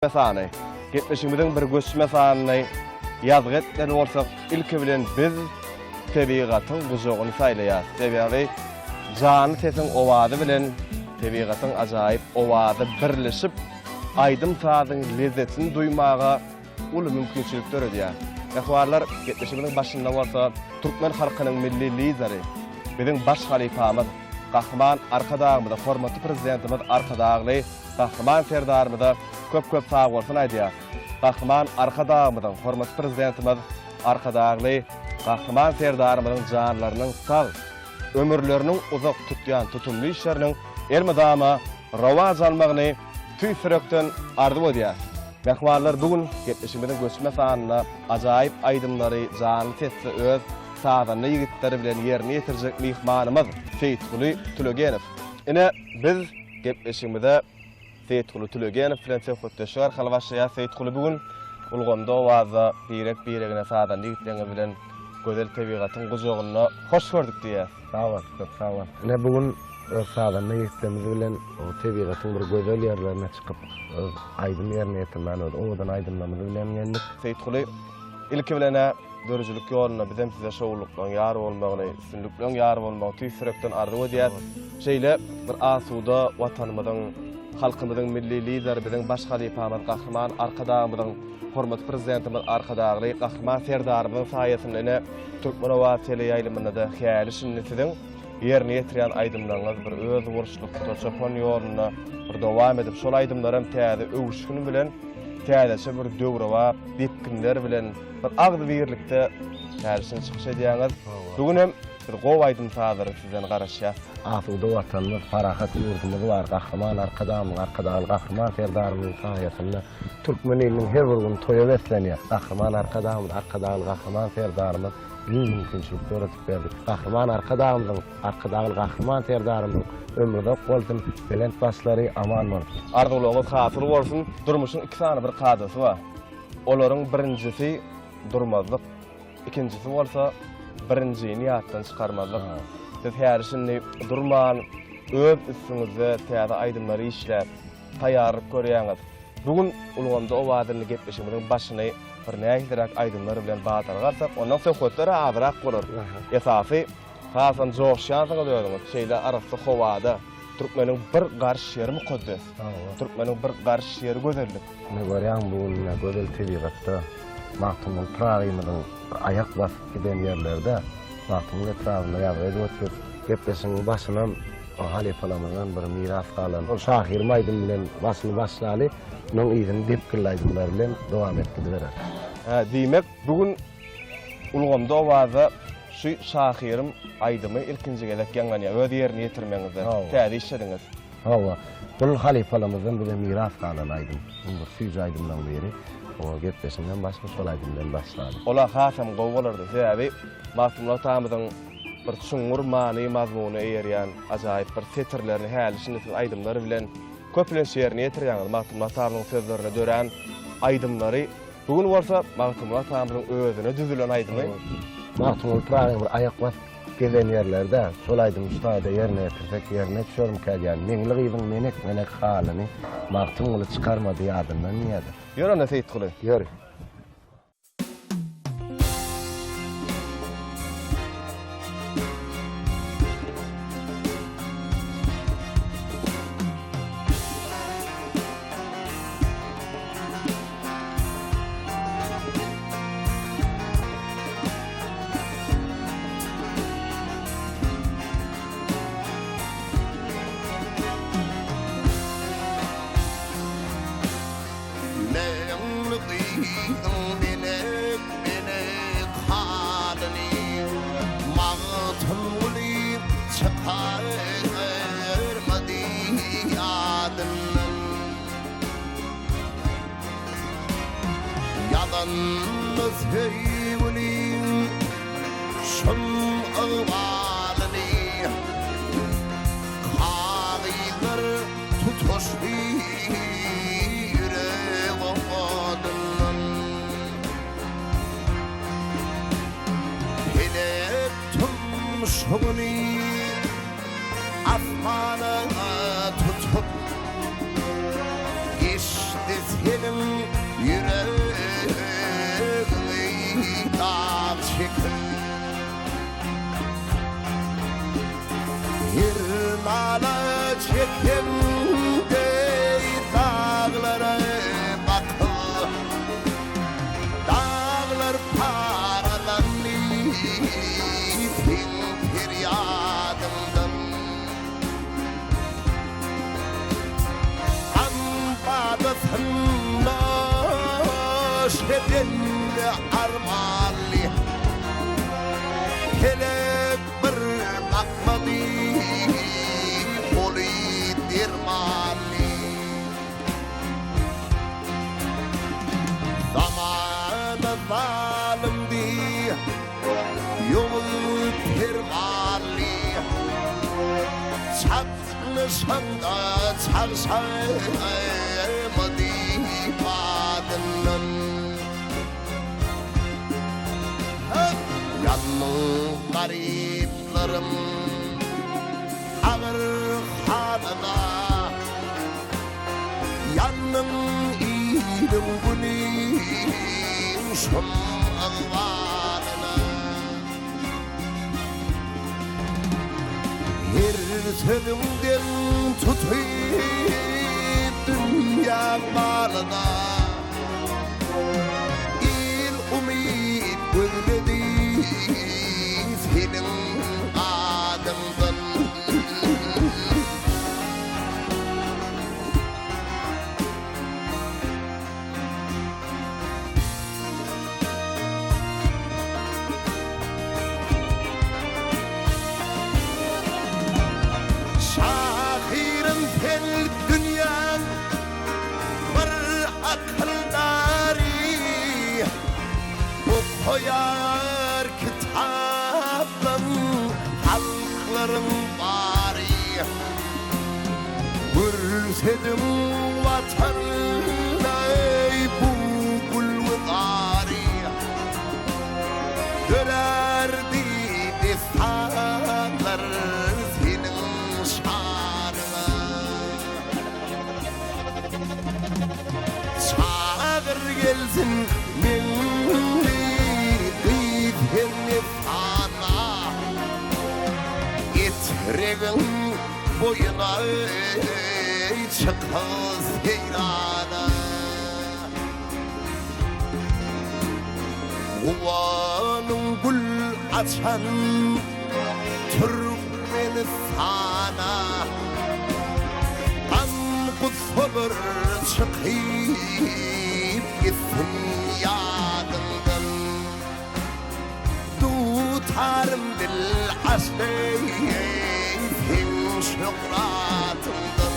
Mesany, getmişimizin bir göçme sanyny ýazgytdan bolsak, ilki bilen biz tebigatyň gujogyny saýlaýar. Sebäbi jany sesiň owady bilen tebigatyň ajaýyp owady birleşip, aýdym sazyň lezzetini duymaga ulu mümkinçilik töredýär. Ähwalar getmişimizin başynda bolsa, türkmen halkynyň milli lideri, biziň baş halifamyz, Gahman arkadağımda, hormatly prezidentimiz arkadağly, Gahman serdarymyza köp sag bolsun aýdýar. Gahman arkadağımyň hormatly prezidentimiz arkadağly, Gahman serdarymyzyň janlarynyň sag, ömürleriniň uzak tutýan tutumly işleriniň elmydama rawaj almagyny tüýsürekden arzuw edýär. Mehmanlar bugün getmişimiziň göçme sanyna ajaýyp aýdymlary jany sesli öz sağdanlı yigitleri bilen yerini yetirjek mihmanymyz Seyitguly Tülegenov. Ine biz gepleşigimizde Seyitguly Tülegenov bilen söhbetleşýär. Halwaşya Seyitguly bugün ulgamda owaza biregine sağdanly yigitleri bilen gözel tebigatyň gujogyna hoş gördük diýär. Sağ ol, sağ ol. Ne bugün sağdanly yigitlerimiz bilen o tebigatyň bir gözel ýerlerine çykyp aýdym ýerine ýetirmän boldy. Oňdan aýdymlamagy bilen geldik. Seyitguly ilki bilene dörjülük ýoluna bizem size şowlukdan ýar bolmagyny, üstünlükden ýar bolmagy tüýsürekden arzuw edýär. Şeýle bir asuda watanymyzyň, halkymyzyň milli lideri biziň baş halifamyz Gahman arkadağymyzyň hormatly prezidentimiz arkadağly Gahman serdarymyzyň saýasynda türkmen owady teleýaýlymyna da häýli sünnetidiň ýerine ýetirýän aýdymlaryňyz bir öz burçlukda çapon ýoluna bir dowam edip şol aýdymlarym täze öwüşgüni bilen täze bir döwrawa dipkinler bilen bir agdy birlikde tärsini çykyş edýäňiz. Bugün hem bir gow aýdym sadary sizden garaşýar. Asuda watanymyz farahat ýurdumyz bar. Gahman arkadagy Gahman serdarymyzyň saýasynda türkmen eliniň her bir güni toýa beslenýär. Gahman arkadagy Gahman serdarymyz mümkinçilik töretip berdik. Gahman arkadagy Gahman serdarymyzyň ömrüde bolsun, belent başlary aman bolsun. Arzuwlaryňyz hasyl bolsun. Durmuşyň iki sany bir kadasy bar. Olaryň birincisi durmazlyk, ikincisi bolsa birincini ýatdan çykarmazlyk. Siz härisini durman, öz üstüňizde täze aýdymlary işläp, taýýarlyk görýäňiz. Bugün ulgamda owadyny gepleşigimiziň başyny bir nähdirek aýdymlar bilen batargarsak, ondan söhbetleri azyrak bolar. Esasy hasan joşýansyňyz öýdüňiz. Şeýle arasy howada türkmeniň bir garşy ýeri mukaddes. Türkmeniň bir garşy ýeri gözellik. Ne görýän bu ne gözel tebigatda mahtumul praýymyň ayak basyp giden ýerlerde mahtumul etrawyna ýagrady ötüp gepleşigiň başynam halifalamyzdan bir miras galan. O şahir maýdym bilen başyny başlaly, noň ýerini depkilaýdylar bilen dowam etdirdiler. Diýmek bugün ulgamda owaza şu şahirim aýdymy ilkinji gelek ýangan öz ýerine ýetirmeňizde täze işlediňiz. Hawa, bul halifalamyzdan bilen miras galan aýdym. Bu süýz aýdymdan beri o gepleşinden başga şol aýdymdan başlady. Ola hasam gow bolardy. Sebäbi mahtumlar tamyzyň bir şuňur many mazmuny eýerýän ajaýyp bir setirlerini häli şuňy aýdymlary bilen köplen şeýerine ýetirýän mahtumlar tamyzyň sözlerine dören aýdymlary bugün bolsa mahtumlar tamyzyň özüne düzülen aýdymy mahtumul praýym bir ayak bas gelen ýerlerde şol aýdym ustada ýerine ýetirsek ýerine düşerim kelýän. Meňli gyzyň menek halyny mahtumly çykarmady ýadymdan ýa-da. Ýöre Seyitguly. Ýöre. Yalnız heyvulin şun ağvalini kağıylar tutuşlu yüreğimden hele tüm şunu asmana tutup geçti senin Yekendey dağlara bakıl Dağlar paralandı feryadımdan Anbadasında şedenli armali Kelek bir bakmadı Oli dirmali Zamanı zalimdi Yol dirmali Çatmışanda çalsaymadı badının Yanım gariplerim ağır halına Yanım iyilim günüm şum ağlarına Her sözümden tutayım dünya malına İl umid gözledi senin adımdan Şahirin fel dünyan bir akıldari Bu koyar kitabın halkların bari Gürsedim vatanay bu gulvudari Dönerdi destanlar senin şanına Çağır gelsin minni gıyfenni fana Etregin boyuna çıkız heyrana Uvanın gül açan Türkmenistan'a An kutsulur çıkıp gitsin yadından Tutarım dil aşkın şükratından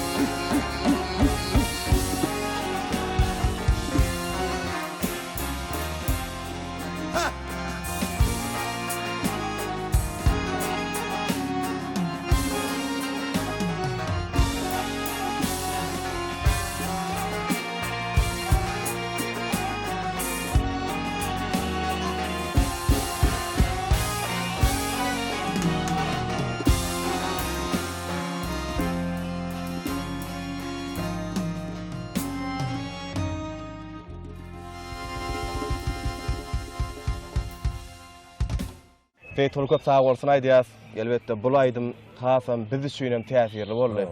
Feytol köp sağ bolsun aýdýas. Elbetde bul aýdym hasam biz üçin hem täsirli boldy.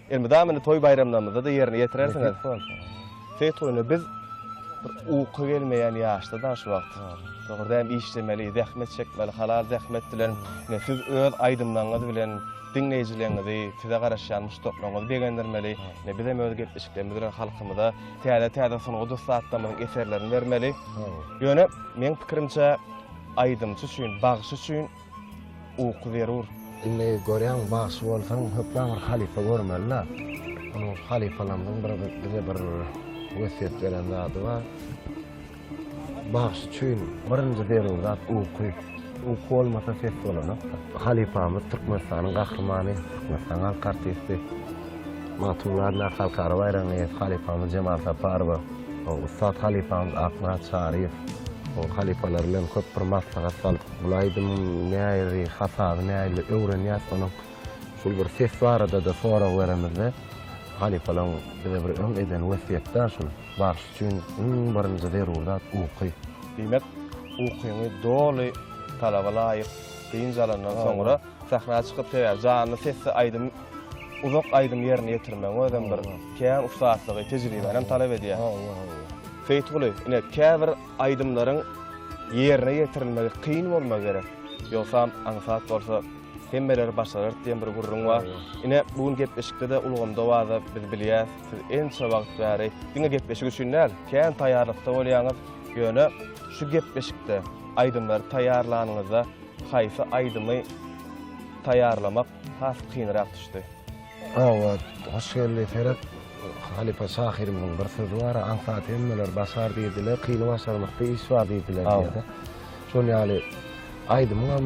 Elbäde toy bayramlarymyzda da ýerine ýetirersiňiz. Feytolny biz uky gelmeýän ýaşda da şu wagt. Dogrydan işlemeli, zähmet çekmeli, halal zähmet bilen siz öz aýdymlaryňyz bilen dinleýijilerinizi size garaşýan muşdoklaryňyzy begendirmeli. Biz hem öz gepleşiklerimiz bilen halkymyza täze sunugy dostlarymyzyň eserlerini bermeli. Ýöne men pikirimçe aýdymçy üçin, bagşy üçin uky berur. Indi görýän bagşy bolsaň höpden bir halifa görmeli. Onu halifalarymyň bize bir wesiýet beren zady bar. Bagşy üçin birinji berur zat uky. Uky bolmasa ses bolanok. Halifamyz Türkmenistanyň gahrmany, Türkmenistan halk artisti. Matullarna halkara bayramy halifamyz Cemal Saparow. O Ustad halifamyz Akmat Şarif. O halifalar bilen köp bir maslahat salyp bulaýdym näýeri hasaby näýeli öwrenýär onuň şol bir ses barada da sorak beremizde halifalar bize bir öň eden wesiýetler şol bagş üçin birinji zerurdat uky. Demek ukyny doly talaba laýyk diýin jalandan soňra sahnaya çykyp jany sesli aýdym uzak aýdym ýerine ýetirmeň özem bir kän ustaslygy, tejribeni talap edýär. Feýtguly, ine käbir aýdymlaryň ýerine ýetirilmegi kyn bolmak gerek. Ýoksa aňsat bolsa hemmeler başarar diýen bir gurrun bar. Ine bugun gepleşikde de ulgamda waza biz bilýär, siz en çabak bäri diňe gepleşik üçin näl? Kän taýýarlykda bolýaňyz, ýöne şu gepleşikde aýdymlar taýýarlanyňyzda haýsy aýdymy taýýarlamak has kynrak düşdi. Evet, hoş geldi Ferhat. Halipa Sahir'in bir sözü var, ansat hemmeler basar diýdiler, kyny başarmakda iş bar diýdiler diýdi. Şonu ýaly aýdymam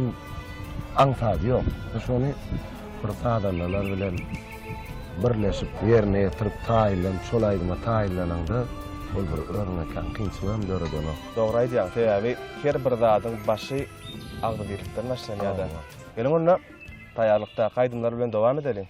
ansat ýok. Şonu bir sadanlar bilen birleşip ýerine ýetirip taýlan, şol aýdyma taýlananda ol bir örnekden kynçylym görýän. Dogry aýdýaň, sebäbi her bir zadyň başy agdyrlykdan başlanýar. Gelin onda taýýarlykda aýdymlar bilen dowam edelim.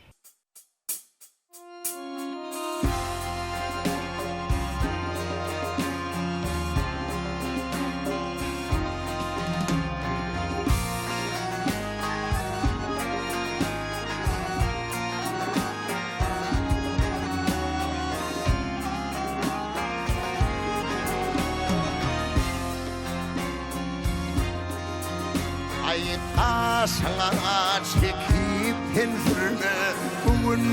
Sana çekip pensürme bugün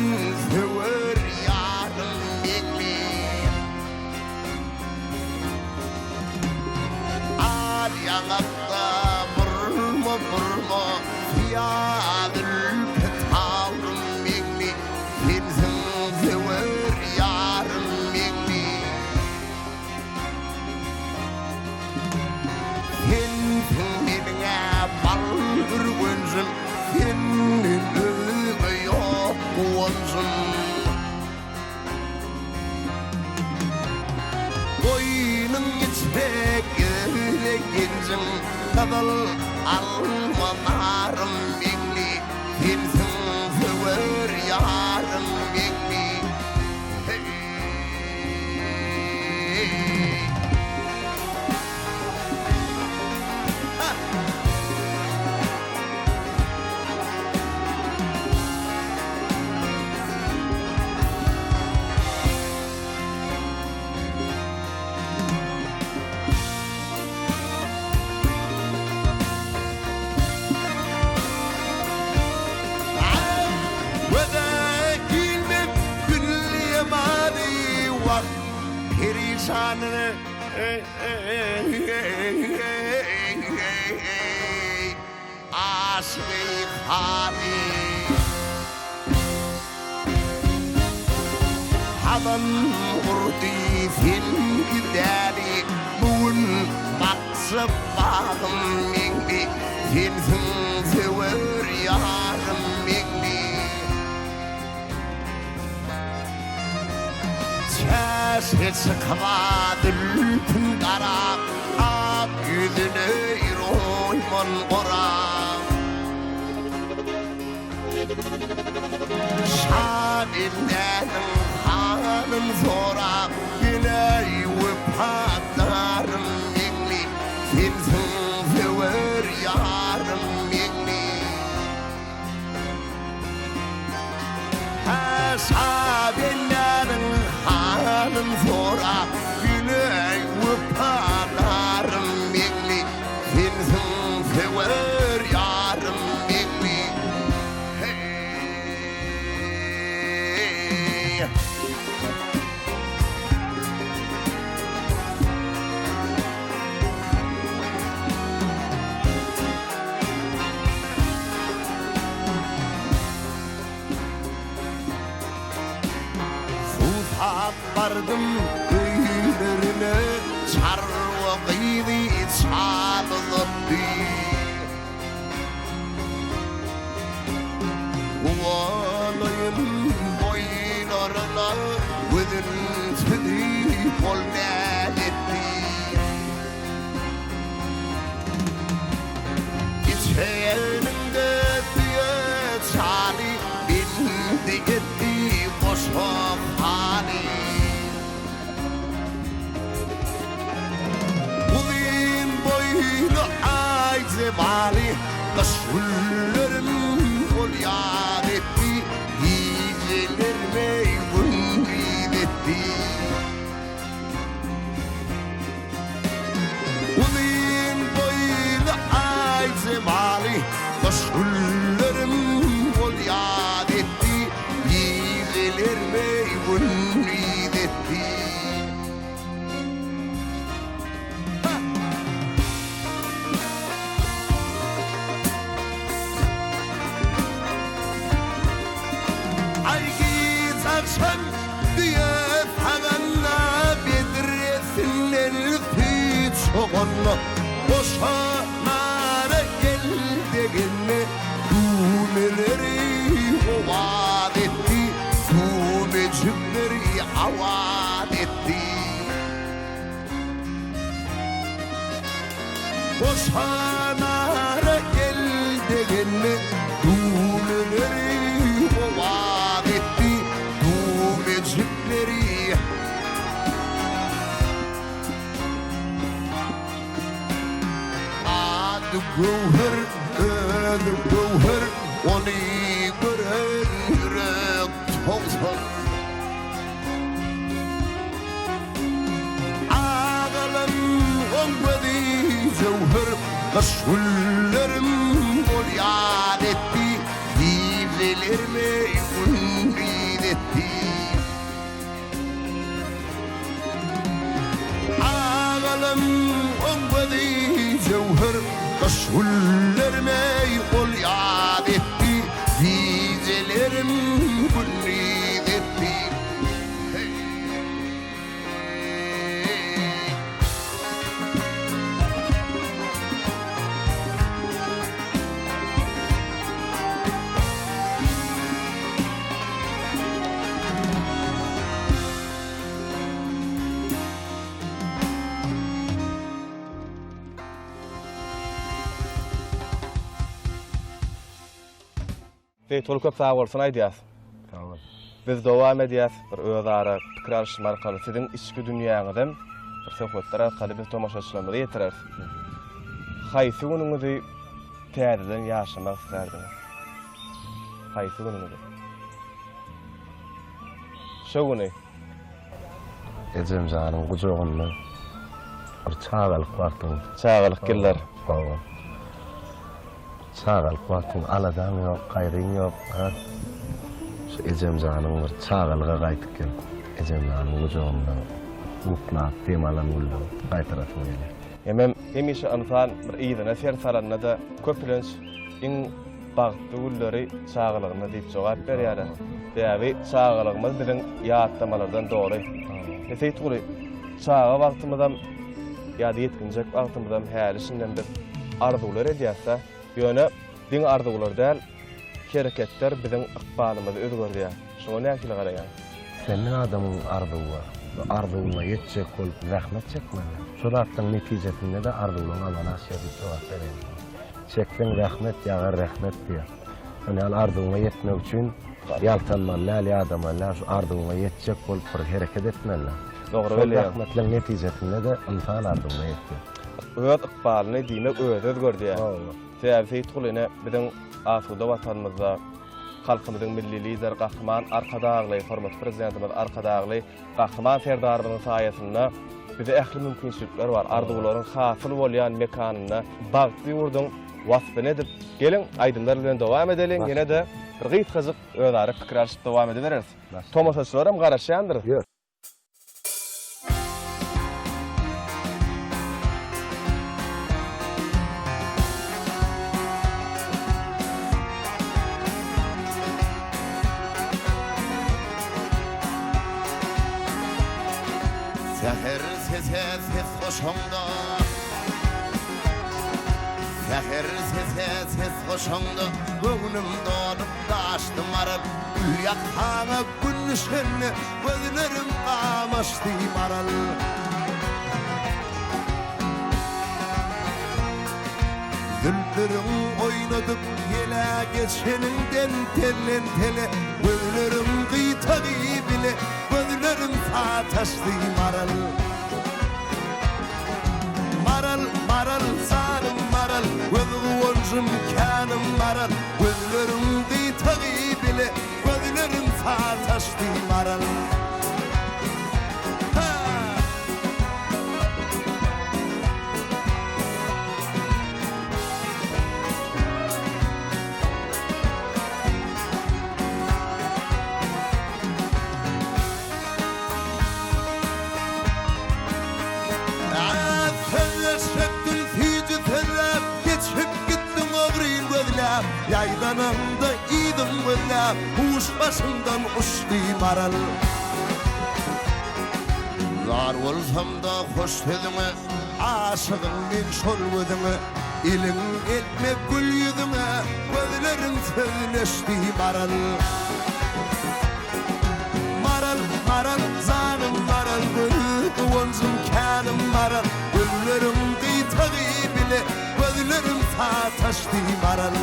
sever yarın bekli Al yanakta vurma fiyadül tavrım bekli Sensin sever yarın bekli Sensin benimle baldır gönzüm Senin öyle yok gönzüm Boynun içmek öyle genzim Kadal almanarım bekli Sensin sever yarım bekli Hey Perişanını aşık hali Hadan vurdu sen gideri Bugün baksı bağım mengli Sensin sever yarım mengli Çeşit sıkmadır tüm kara Ak yüzüne royman kora Şadinden hanım zora Yine yuvip patlarım mengli Sensin sever yarım mengli Şadinden hanım zora Yine yuvip patlarım mengli Sensin sever yarım mengli Hey Vardım köylerine Çarva kıydı çalıttı Uvalayın boylarına Vıdırtıdı kol nedetti İçeyeninde diye çali Bindi gitti boşum hali Zebali, kaşullarım ol yâdetti, belirmey gündüz etti. Ulin boylu ay zemali başgullerim ol yad etti. Belirmey gündüz etti. Akşam diye haganla bedresinler fi çoğunlu boşa nara geldiğinde tuneleri avad etti, tunecikleri avad etti. Boşa nara geldiğinde tuneleri avad etti, tunecikleri adı gövher, adı gövher, onu gören yürek tozar. Ağalan olmadı cevher, meşgullerim bol yad etti, dizelerime gündüz etti. Ağalan olmadı cevher, meşgullerime yol yad etti, dizelerim gündüz etti. Hey. Tol köp sağ bolsun aýdýas. Tamam. Biz dowam edýäs bir özara pikir alşymy arkaly siziň içki dünýäňizden bir söhbetler arkaly biz tomaşaçylarymyza ýetireriz. Haýsy günüňizi täzeden ýaşamak islerdiňiz? Haýsy günüňizi? Şo güni Ecem canım kucağımda bir çağalık baktım. çağalyk giller. Baba. Çağalık baktım, aladam yok, gayrın yok. Ha? Şu Ecem canım bir çağalığa qaytyp gelip, Ecem canım kucağımda mutlak temalan buldu, qaytarasım gelir. Hemem hemişe insan bir ýygyna ser salanna da köpülenç iň bagtly gulleri çağalygyna diýip jogap berýär. Däbi çağalygymyz biziň ýatdamalardan doly. Esey tuly çağa wagtymyzdan ýa-da ýetginjek wagtymyzdan hälişinden bir arzular edýärse, ýöne diň arzular däl, hereketler biziň ykbalymyzy özgörýär. Şoňa näçe garaýan? Senin adamın arzuğu var. Arzuğuna yetecek olup zahmet çekmeli. Şuratın netijesinde de arzuğuna alana şerif cevap vereyim. Çeksen rahmet yağar rahmet diye. Yani arzuğuna yetmek için yaltanmalı, ali adamala şu arzuğuna yetecek olup bir hareket etmeli. Dogry Şu belli. rahmetlerin neticesinde de insan arzuğuna yetti. Öz ykbalyny diýmek öz özgördi. Täze tulyny biziň asuda watanymyzda halkymyzyň milli lider Gahryman Arkadagly, hormat prezidentimiz Arkadagly, Gahryman serdarynyň saýasynda bize ähli mümkinçilikler bar. Arzuwlaryň hasyl bolýan mekanyna bagty ýurdun wasfyny edip, gelin aýdymlar bilen dowam edelim. Ýene de bir gyýtgyzyk özara pikir alşyp dowam edebereriz. Tomaşaçylarym garaşýandyr. Seher ses hoşumda, seher ses hoşumda, gönlüm dolup taştım arıp, gül yakağına gün ışığını, gözlerim kamaştı maral. Güldürüm oynadık yele geçeninden tellen tele, gözlerim kıyta bile, gözlerim sataştı maral. Maral, maral, sanım maral, gözlerim kanım maral, gözlerim kıyta bile, gözlerim taştı maral. Yaydanımda idim böyle Uç başımdan uçtu maral. Zar olsam da hoş dedime Aşığım men şol ödüme İlim etme gül yüzüme Gözlerim söyleşti maral. Maral, maral, zanım maral Gönlü onzum kanım maral Güllerim kıytağı bile Gözlerim taştı maral.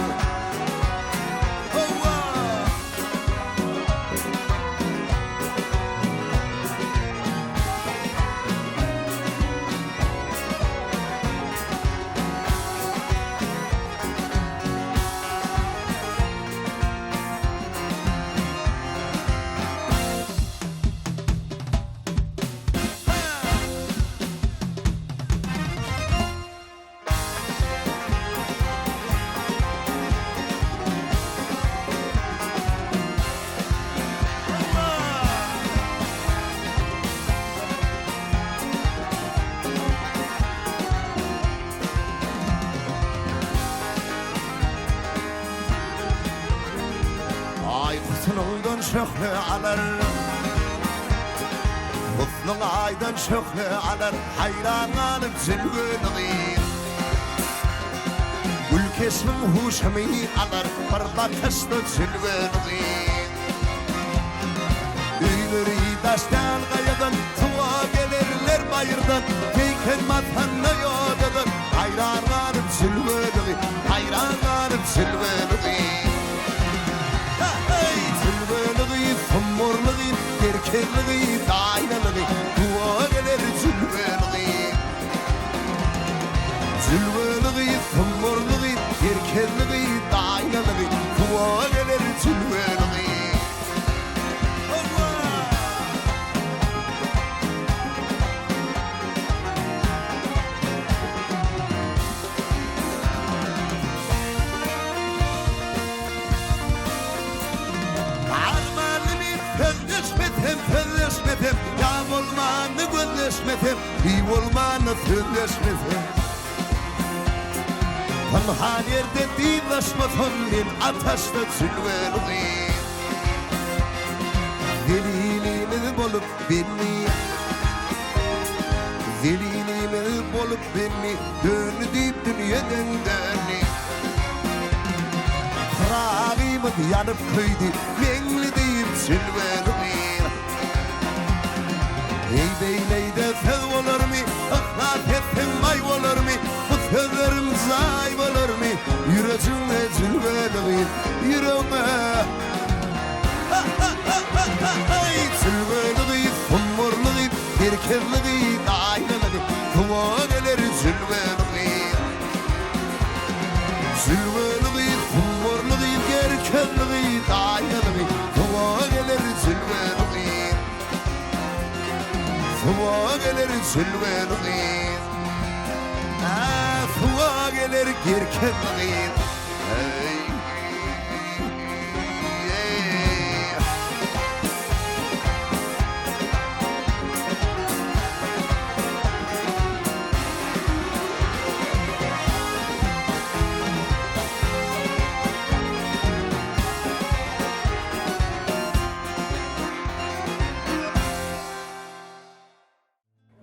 Husnundan şöhle alar Husnun aydan şöhle alar Hayranlanıp zülgünüğün Ülkesmin huşami alar Parlakışta zülgünüğün Üyleri taştan kayadan Tuğa gelirler bayırdan Keyken matanna yodadan Hayranlanıp zülgünüğün Hayranlanıp zülgünüğün Morluğun, gerçekliği, aynalığı Dua gelir zülveliği Zülveliği, morluğu, gerçekliği, aynalığı Dua gelir zülveliği Fölleşmedim, ya olmanı gölleşmedim İyi olmanı fölleşmedim Tanha yerde dilaşmadım Ben ataşta zülvelim Zelilimiz bolup beni Zelilimiz bolup beni Döndü dünyadan döndü Kırağımız yanıp kıydı Mengli deyip zülvelim Ey beyleyde söz olur mu? Aklat ettim ay olur mu? Bu sözlerim zay olur mu? Yüreğime zülveliğin, yüreğime Zülveliğin, kumurluğun, gerçekliğin, aynalığı Kıva gelir zülveliğin Zülveliğin, kumurluğun, gerçekliğin, aynalığı Kıva gelir zülveliğin Fuva gelir zülveliğin Fuva gelir gerçekliğin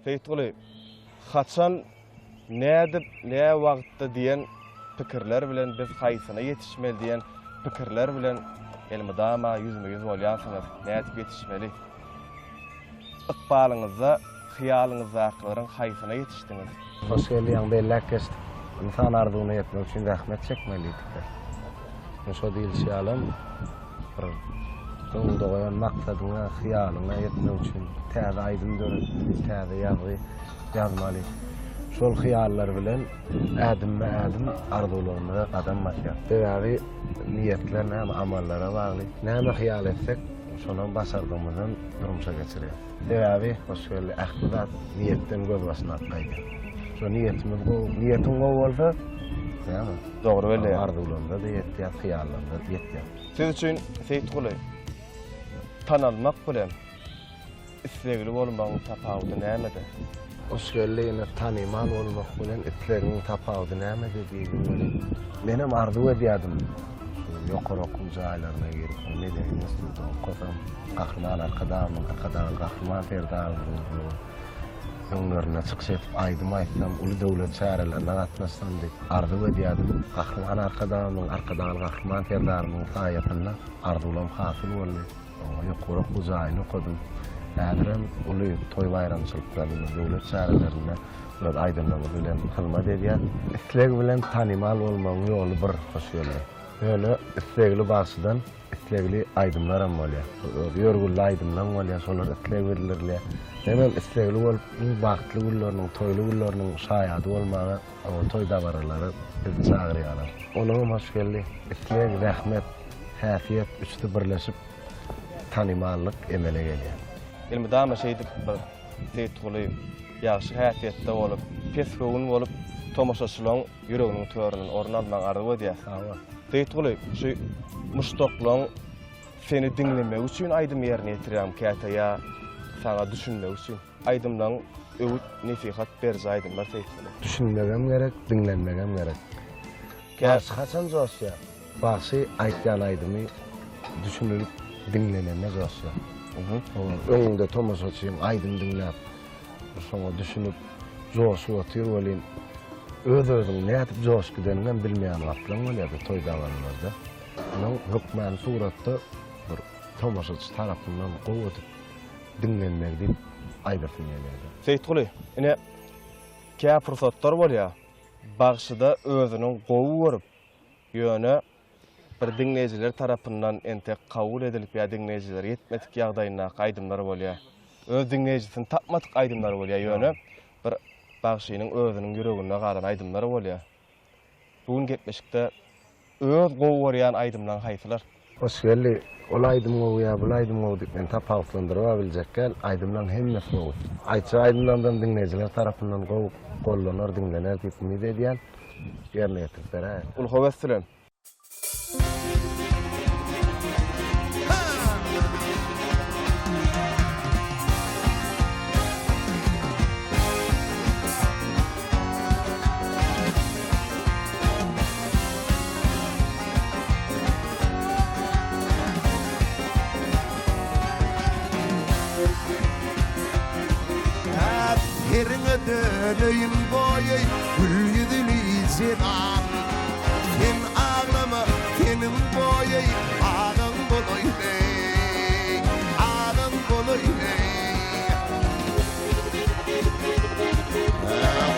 Seyitguli, haçan nädip, näme wagtda diýen pikirler bilen biz haýsyna ýetişmeli diýen pikirler bilen elmydama yüzme-yüz bolýansyňyz, nädip ýetişmeli? Ykbalyňyzda, hyýalyňyzda aklaryň haýsyna ýetişdiňiz? Hoş gelýän bellek geçdi. İnsan arzuwyna ýetmek üçin zähmet çekmelidik. Şo diýilýärem. Sonunda goýan maksadyna, hyýalyna ýetmek üçin täze aýdym görüp, täze ýazmaly. Şol hyýallar bilen ädim arzuwlaryna gadam başlar. Beýle niýetler näme amallara bagly. Näme hyýal etsek, şonan başardığımızdan durumuşa geçiriyor. Sebebi hoşgörlü aklıda niyetten göz başına akaydı. Şu niyetimiz bu, niyetin o olsa, değil mi? Doğru belli ya. Arzulanda da yetti, hıyarlanda da yetti. Siz üçün Seyit Kuly tanalmak bilen islegli bolmagyň tapawudy nämede? Hoşgörlüğünü tanıman olmak bilen itlerinin tapawudy näme dediğim benim arzu ediyadım. Yokor okul jaylarına gelip ne dediğiniz durdum. Kosam kahraman arkadan kahraman ferdarımız yollarına çıkış etip aydım aytsam ulu devlet çarelerine atmasam deyip arzu ediyadım. Kahraman arkadan kahraman ferdarımın sayesinde arzulam hasıl oldu. Yokor okul jayını okudum. Nädirem ulu toy bayramçılıklarını devlet çarelerine ular aydınlamı bilen hılmat edýär. Isleg bilen tanymal bolmagyň ýoly bir hoşgörlü. Böyle islegli başydan islegli aydımlar bolýar. Ýörgüli aydımlar bolýar, şolar isleg berilirler. Hemen islegli bolup wagtly günleriniň, toýly günleriniň şaýady bolmagy, o toy dabarlary bizi çagyrýarlar. Onuň hoşgörlü isleg, rahmet, häsiýet üçte birleşip tanymallyk emele gelýär. Ilmi dama şeydip bir Seyit Kuly ýaşy häsiýetde bolup, pesgowun bolup, tomaşaçylaryň ýüreginiň töründen orun almaň arzu edýär. Seyit Kuly, şu muşdoklaryň seni dinlemek üçin aydym ýerine ýetirýär käte ýa sana düşünmek üçin aydymlaryň öwüt nesihat berýär aydymlar Seyit Kuly. Düşünmegem gerek, dinlenmegem gerek. Käs haçan josya. Başy aýtýan aydymy düşünülip dinlenene josya. Öňünde tomaşaçyň aydym dinläp, şoňa düşünüp joşup otyr bolýan. Öz-özüň nädip joş gideniňem bilmeýän wagtlaryň bolýar toy dawarlarda. Onuň hukman suratda bir tomaşaçy tarapyndan gowy dinlenmek diýip aýdasyn gelýär. Seyit Kuly, ine kä fursatlar bolýar. Bagşyda özüniň gowy görüp, ýöne bir dinleýijiler tarapyndan entek kabul edilip ýa dinleýijiler ýetmedik ýagdaýyna aýdymlar bolýar. Öz dinleýijisini tapmadyk aýdymlar bolýar ýöne bir bagşynyň özüniň ýüregine galan aýdymlar bolýar. Bugün gepleşikde öz gowy görýän aýdymlaryň haýsylar? Hoşgörli, ol aydym gowy ýa bu aydym gowy diýip men tapawutlandyryp biljekkel, aydymlaryň hemmesi gowy. Aýça aydymlardan dinleýijiler tarapyndan gowy gollanır, dinlener diýip umid edýän ýerine ýetiripdir. Ul howeslerim. Yerine döneyim boyay, gül yüzünü sevan. Sen ağlama, senin boyay, ağın boloy bey, ağın boloy bey.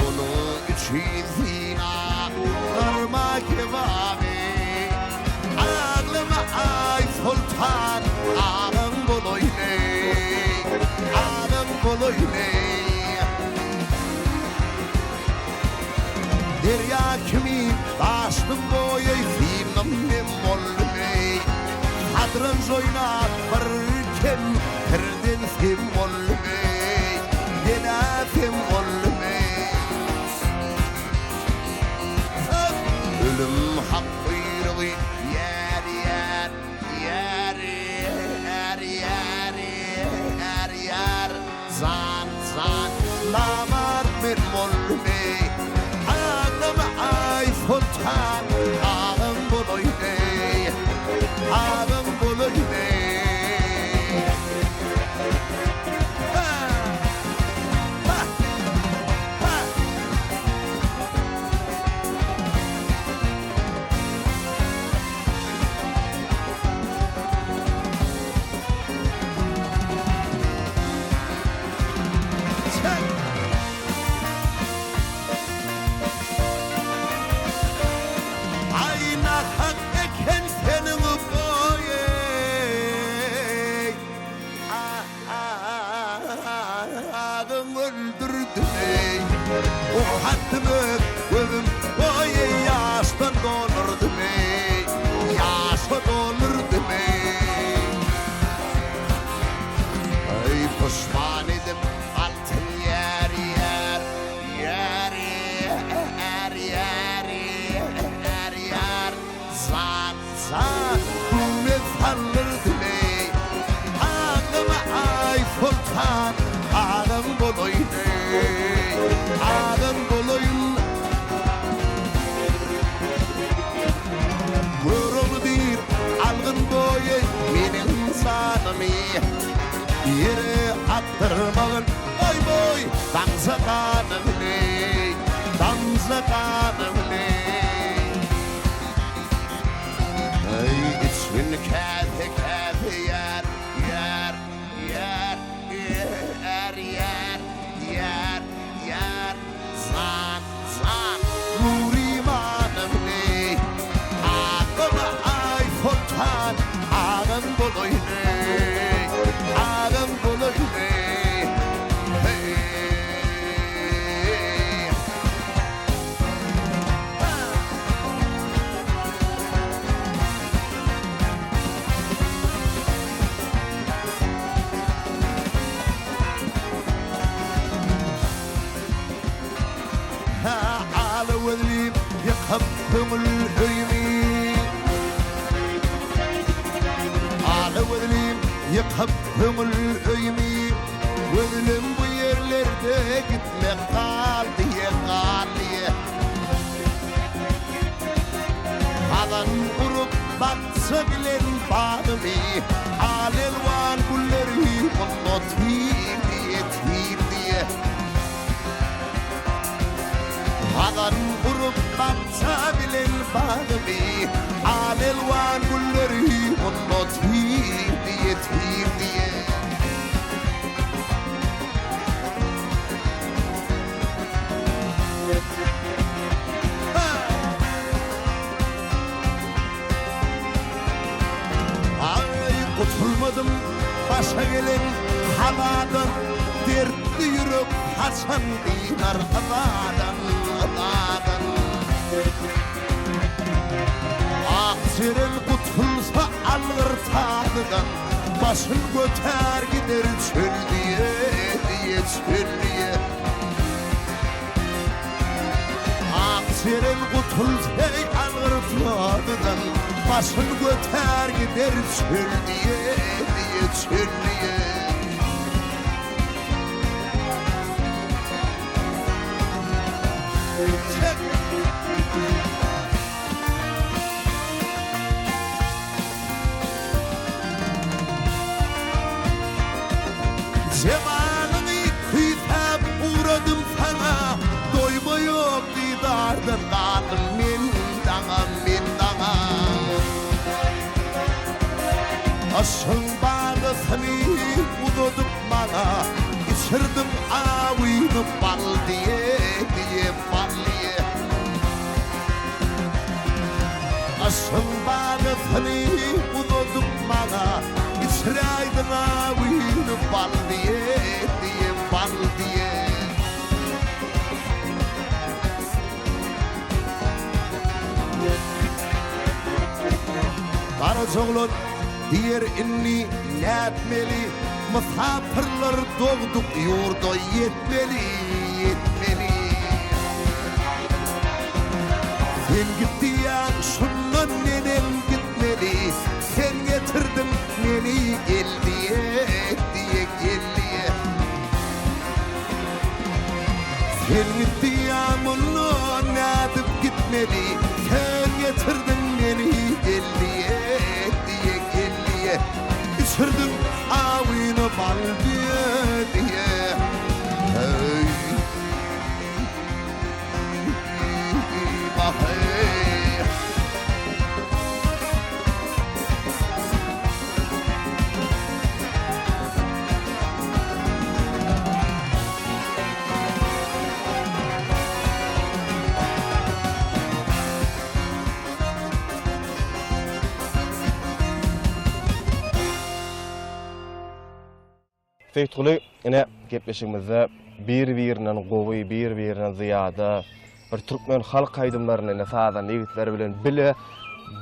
Bunu üçün zina, norma kevami. Ağlama ay sultan, ağın boloy bey, ağın boloy bey. Derya kimi taştım boyay filmim nem olmay Hadran joynap bir kim kirdin kim olmay Gena kim olmay Ölüm hak buyurdu yer yer yer yer yer yer yer Zan zan lamar min olmay Sultan ağın boloy bey, ağın boloy bey. ağın bolayın Görül deyip algın boyu menin sanımı Yere attırmağın oy boy Damza kanım ne Damza kanım ne Ay için kâfe kâfe yer yer yer yer yer yer yer zan zan Nurimanım ne Ağın ay fontan Ağın boloy ne Ağın boloy ne Hey على وذليم يقبهم الهيمي على وذليم يقبهم الهيمي وذلم بيرلر دقت مقالي قالي هذا نقرب باتسقلن بعضمي على الوان كلري والنطيب يتهيب ديه هذا نقرب باتسقلن بعضمي على الوان كلري والنطيب يتهيب ديه Kurtulmadım başa gelen haladan Dertli yürüp Hasan dinar haladan Aksirin kurtulsa alır tadıdan Başın göter gider çöllüye diye çöllüye Aksirin kurtulsa alır tadıdan Başın göter gider çöllüye diye çöllüye Zemanını kıytap uğradım sana Doyma yok didardan kaldım min dana Aşın bağısını uzadıp bana İçirdim avını bal diye bal diye Aşın bağısını uzadıp bana İçiraydın avını bal diye bal diye Karacoğlan diğer inni netmeli Misafirler doğduk yurda yetmeli Sen gittiyen şundan neden gitmeli Sen getirdin beni gel diye gel diye Sen gittiyen bundan nedip gitmeli Sen getirdin beni gel diye İçirdim avını bal diye Hey Hey Seyitguli ine gepleşigimizde bir-birinden gowy, bir-birinden ziyada bir türkmen halk aydymlaryny ine sazan ýigitler bilen bile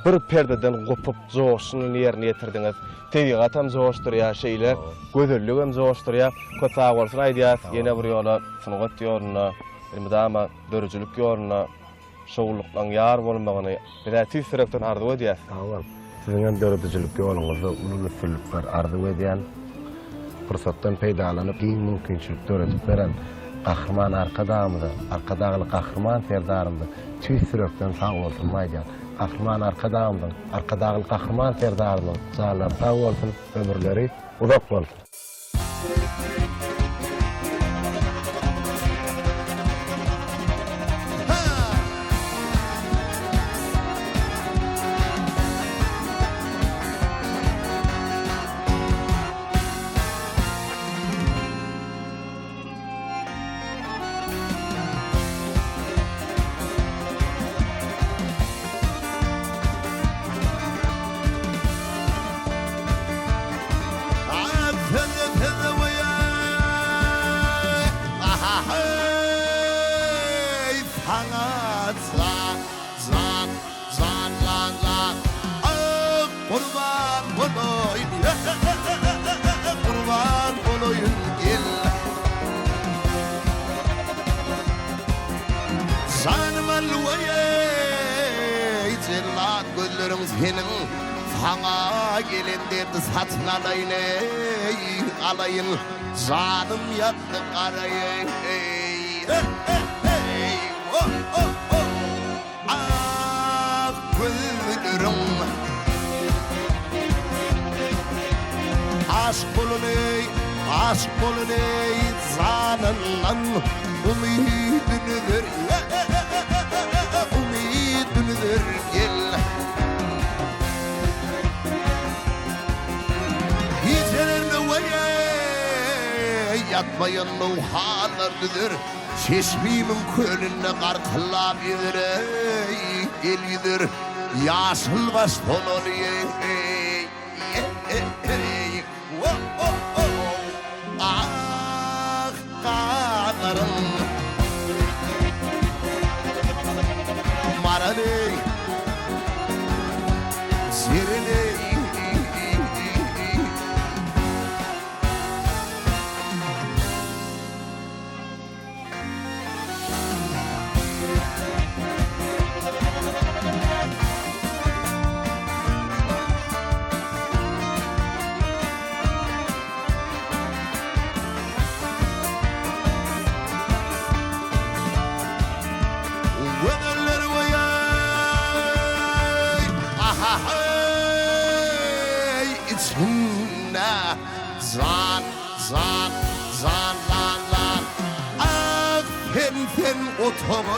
bir perdeden gopup joşuny ýerine ýetirdiňiz. Tebigat hem joşdur ýa şeýle, gözellik hem joşdur ýa. Kötsa bolsun aýdýas, ýene bir ýola sunugat ýoluna, ilmidama dörjülük ýoluna şowlukdan ýar bolmagyny bir sürekden arzu edýäs. Tamam. Siziň dörjülük ýoluňyzda ulul süllükler arzu edýän Fırsattan peýdalanyp giň mümkinçilik döredip beren Kahraman arkadağımdı, arkadağlı kahraman serdarımdı. Tüy sürökten sağ olsun maycan. Kahraman arkadağımdı, arkadağlı kahraman serdarımdı. Sağlar sağ olsun, ömürleri uzak olsun. Sana gelendirdi satın alayın alayın zanım yattı karayı ah gülürüm aşk bulun ey zanından umidinidir gel yatmayın nuhalardır Çeşmimin kölünde karkıla bilir elidir Yaşıl baston oluyor ah kanarım Maraley Zireley Zan lan ah fen otomo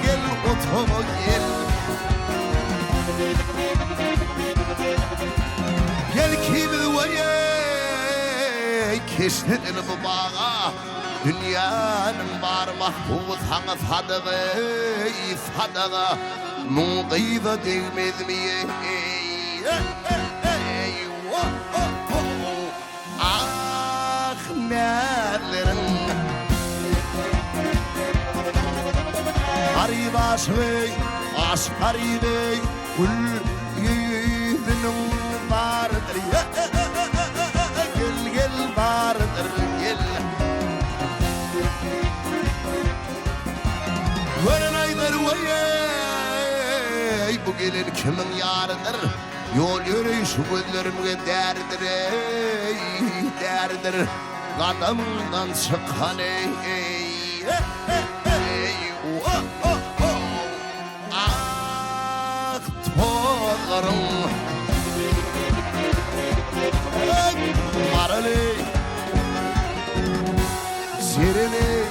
gel otomo gel kimi vaye keşfedin bu bağa dünyanın var mahbub hanı fadığı muğıyda değmez mi Bey, aşkari bey, kul yüzünün vardır gel vardır gel Veren aydır vay bu gelin kimin yarıdır Yol yürüyüş gözlerimge derdir Kadımdan çıkan Maraley Zireley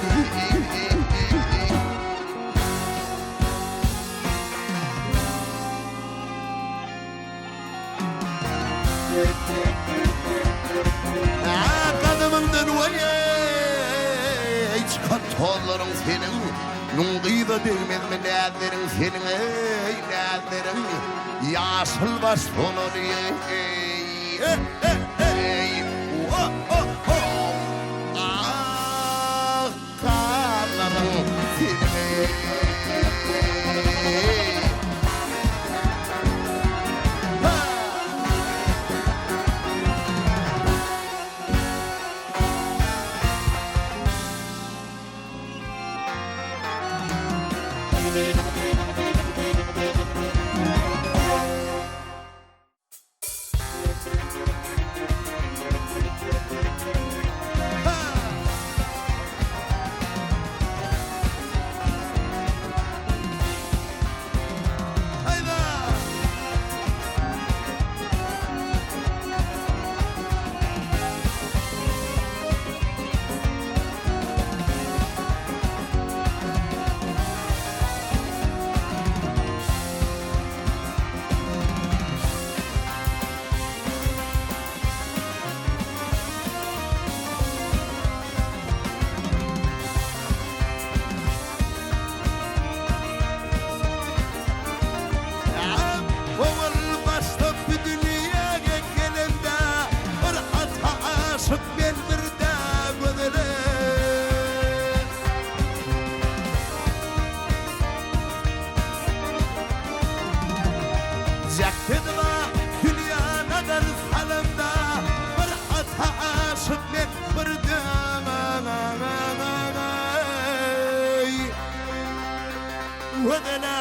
Kadımından vay çıkan tolların senin Nungıyda değmez mi nederin senin ey nederin Yaşıl baston oluyor ah kanarım senin wedela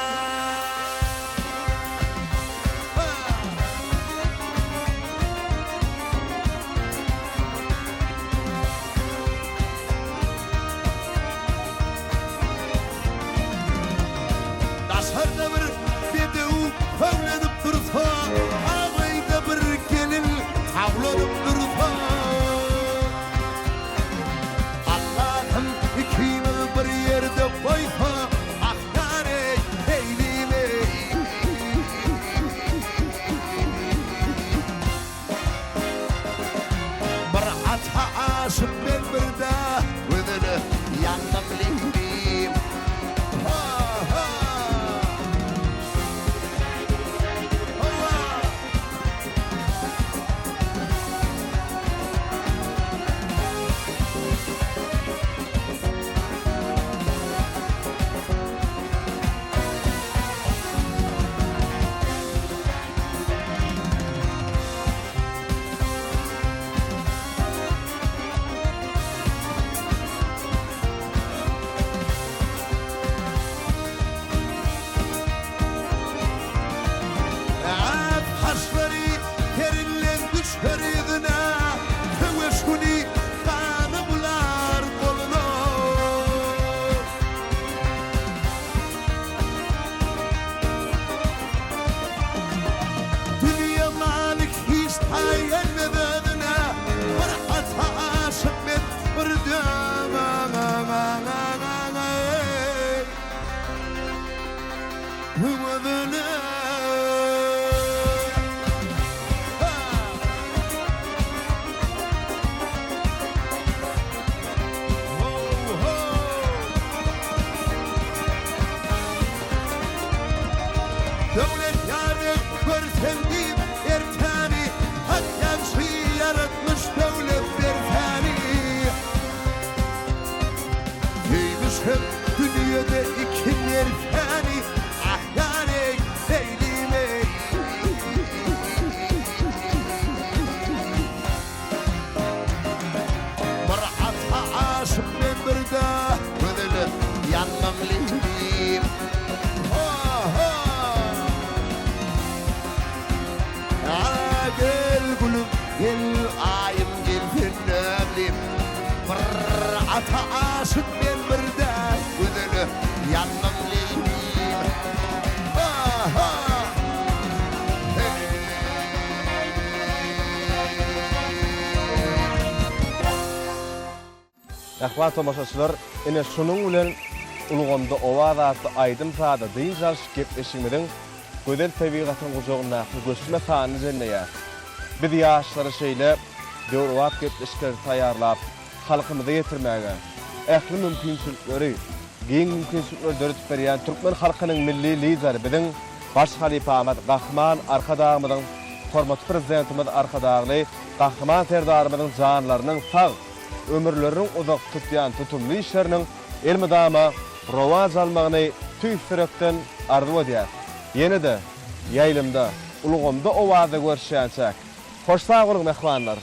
Daşarda bir bedev havlanıp dursa Ağayda bir gelin tavlanıp dursa Allah'ım ikini bir yerde koysa Ahtare eylime Bir ata aşık ben bir de Ödülü yandım lindim Devlet yarı görsendim ertani Hatta şey yaratmış devlet bertani Neymiş hep dünyada ikin ertani Ah yani eylime Bir ata aşık ben bir de Ödülü yanmam lindim Gel gülüm, gel ayım, gel fennemlim Bir ata aşık ben bir de Ödülü yanmam leylim Ähbar tomaşaçylar, ene şunun bilen ulgamda owa zatly aýdym sada diýjal gepleşigimiň gözel tabigatyň gujogyna göçme sany jenneýär. Biz ýaşlary şeýle döwrat gepleşikler taýýarlap halkymyza ýetirmäge, ähli mümkinçilikleri, giň mümkinçilikleri döretip berýän türkmen halkynyň milli lideri biziň baş halifamyz Gahman Arkadağymyzyň hormatly prezidentimiz Arkadağly Gahman serdarymyzyň janlarynyň sag ömürlerinin uzak tutyan tutumlu işlerinin elmidama rovaz almağını tüyüfürükten arzu edýär. Yeni de yaylımda, ulğumda ovada görüşýänçäk. Hoş sağ olun mehmanlar.